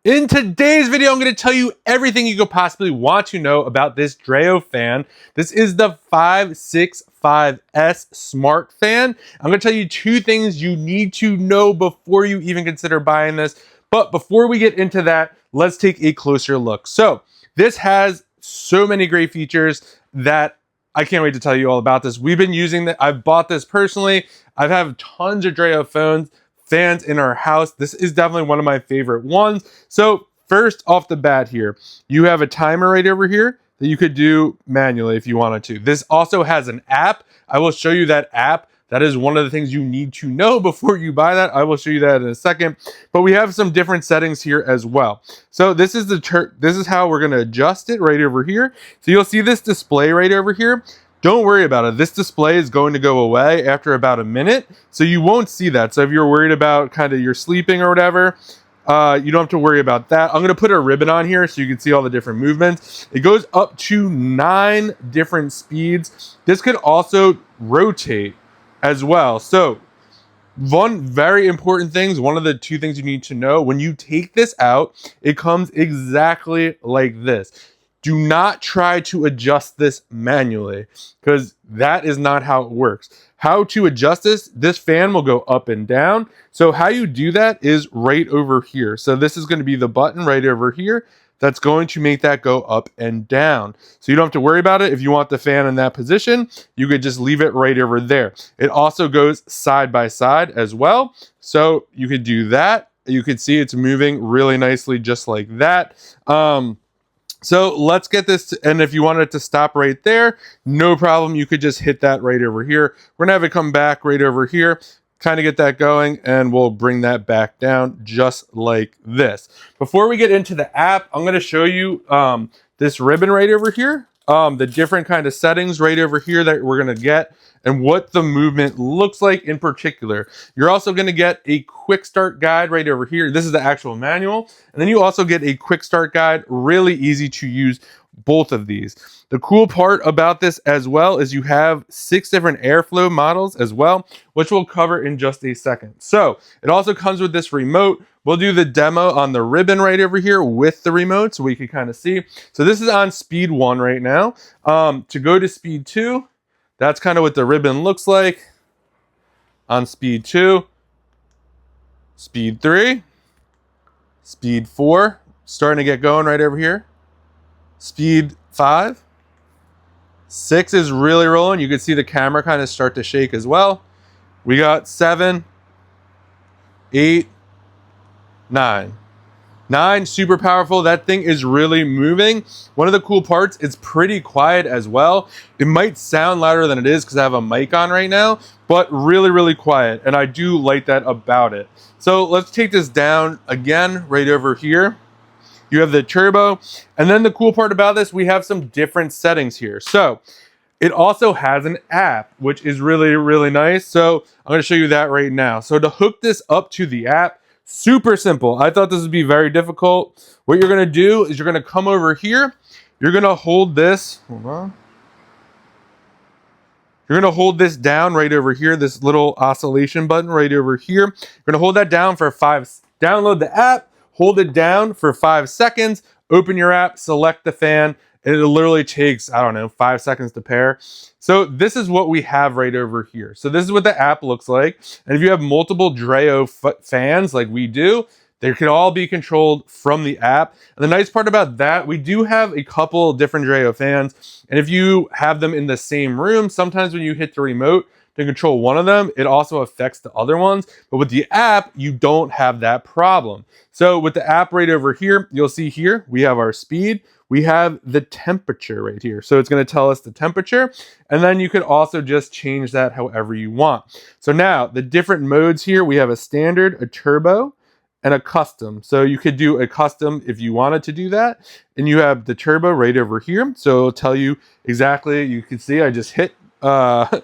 In today's video, I'm going to tell you everything you could possibly want to know about this DREO fan. This is the 565S Smart Fan. I'm going to tell you two things you need to know before you even consider buying this. But before we get into that, let's take a closer look. So this has so many great features that I can't wait to tell you all about this. We've been using that. I've bought this personally. I've had tons of DREO fans in our house. This is definitely one of my favorite ones. So first off the bat here, you have a timer right over here that you could do manually if you wanted to. This also has an app. I will show you that app. That is one of the things you need to know before you buy that. I will show you that in a second. But we have some different settings here as well. So this is how we're going to adjust it right over here. So you'll see this display right over here. Don't worry about it. This display is going to go away after about a minute, so you won't see that. So if you're worried about kind of your sleeping or whatever, you don't have to worry about that. I'm going to put a ribbon on here so you can see all the different movements. It goes up to 9 different speeds. This could also rotate as well. So one very important thing, one of the two things you need to know, when you take this out, it comes exactly like this. Do not try to adjust this manually because that is not how it works. How to adjust this fan will go up and down. So how you do that is right over here. So this is going to be the button right over here that's going to make that go up and down. So you don't have to worry about it. If you want the fan in that position, you could just leave it right over there. It also goes side by side as well. So you could do that. You could see it's moving really nicely just like that. So let's get this, and if you want it to stop right there, no problem. You could just hit that right over here. We're gonna have it come back right over here, kind of get that going, and we'll bring that back down just like this. Before we get into the app, I'm gonna show you this ribbon right over here, the different kind of settings right over here that we're gonna get, and what the movement looks like in particular. You're also going to get a quick start guide right over here. This is the actual manual. And then you also get a quick start guide, really easy to use, both of these. The cool part about this as well is you have 6 different airflow models as well, which we'll cover in just a second. So it also comes with this remote. We'll do the demo on the ribbon right over here with the remote so we can kind of see. So this is on speed 1 right now. To go to speed 2, that's kind of what the ribbon looks like on speed 2, speed 3, speed 4, starting to get going right over here, speed 5, 6 is really rolling. You can see the camera kind of start to shake as well. We got 7, 8, 9. 9, super powerful. That thing is really moving. One of the cool parts, it's pretty quiet as well. It might sound louder than it is because I have a mic on right now, but really, really quiet. And I do like that about it. So let's take this down again, right over here. You have the turbo. And then the cool part about this, we have some different settings here. So it also has an app, which is really, really nice. So I'm going to show you that right now. So to hook this up to the app, super simple. I thought this would be very difficult. What you're going to do is you're going to come over here. You're going to hold this. Hold on. You're going to hold this down right over here, this little oscillation button right over here. You're going to hold that down for 5. Download the app, hold it down for 5 seconds, open your app, select the fan, and it literally takes, I don't know, 5 seconds to pair. So this is what we have right over here. So this is what the app looks like. And if you have multiple DREO fans like we do, they can all be controlled from the app. And the nice part about that, we do have a couple different DREO fans. And if you have them in the same room, sometimes when you hit the remote to control one of them, it also affects the other ones. But with the app, you don't have that problem. So with the app right over here, you'll see here, we have our speed. We have the temperature right here. So it's going to tell us the temperature. And then you could also just change that however you want. So now the different modes here, we have a standard, a turbo, and a custom. So you could do a custom if you wanted to do that. And you have the turbo right over here. So it'll tell you exactly, you can see I just hit a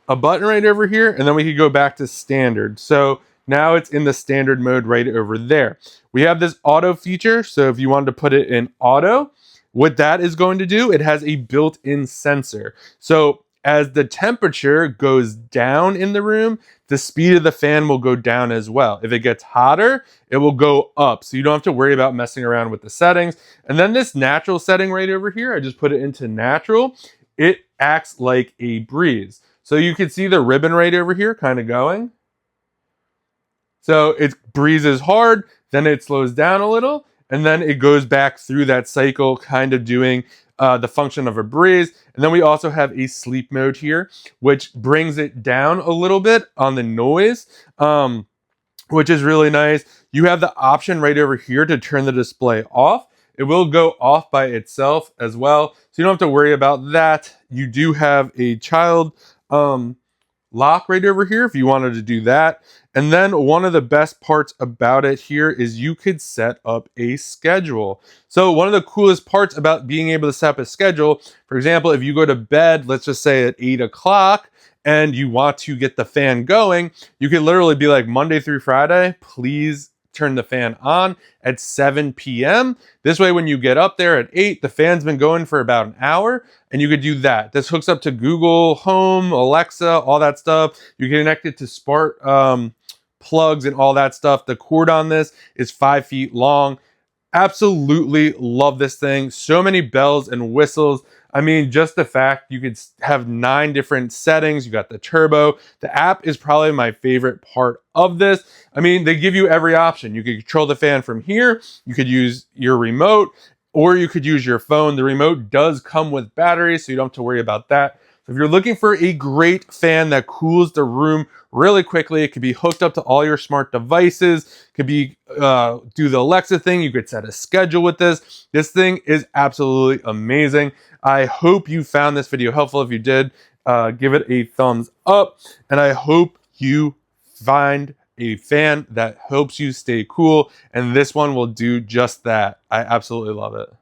button right over here, and then we could go back to standard. So now it's in the standard mode right over there. We have this auto feature. So if you wanted to put it in auto, what that is going to do, it has a built-in sensor. So as the temperature goes down in the room, the speed of the fan will go down as well. If it gets hotter, it will go up. So you don't have to worry about messing around with the settings. And then this natural setting right over here, I just put it into natural. It acts like a breeze. So you can see the ribbon right over here kind of going. So it breezes hard, then it slows down a little, and then it goes back through that cycle, kind of doing the function of a breeze. And then we also have a sleep mode here, which brings it down a little bit on the noise, which is really nice. You have the option right over here to turn the display off. It will go off by itself as well, so you don't have to worry about that. You do have a child lock right over here if you wanted to do that. And then one of the best parts about it here is you could set up a schedule. So one of the coolest parts about being able to set up a schedule, for example, if you go to bed, let's just say at 8 o'clock, and you want to get the fan going, you can literally be like, Monday through Friday, please turn the fan on at 7 p.m. This way, when you get up there at 8, the fan's been going for about an hour, and you could do that. This hooks up to Google Home, Alexa, all that stuff. You can connect it to smart plugs and all that stuff. The cord on this is 5 feet long. Absolutely love this thing. So many bells and whistles. I mean, just the fact you could have 9 different settings. You got the turbo. The app is probably my favorite part of this. I mean, they give you every option. You could control the fan from here. You could use your remote, or you could use your phone. The remote does come with batteries, so you don't have to worry about that. So if you're looking for a great fan that cools the room really quickly, it could be hooked up to all your smart devices. It could be do the Alexa thing. You could set a schedule with this. This thing is absolutely amazing. I hope you found this video helpful. If you did, give it a thumbs up. And I hope you find a fan that helps you stay cool. And this one will do just that. I absolutely love it.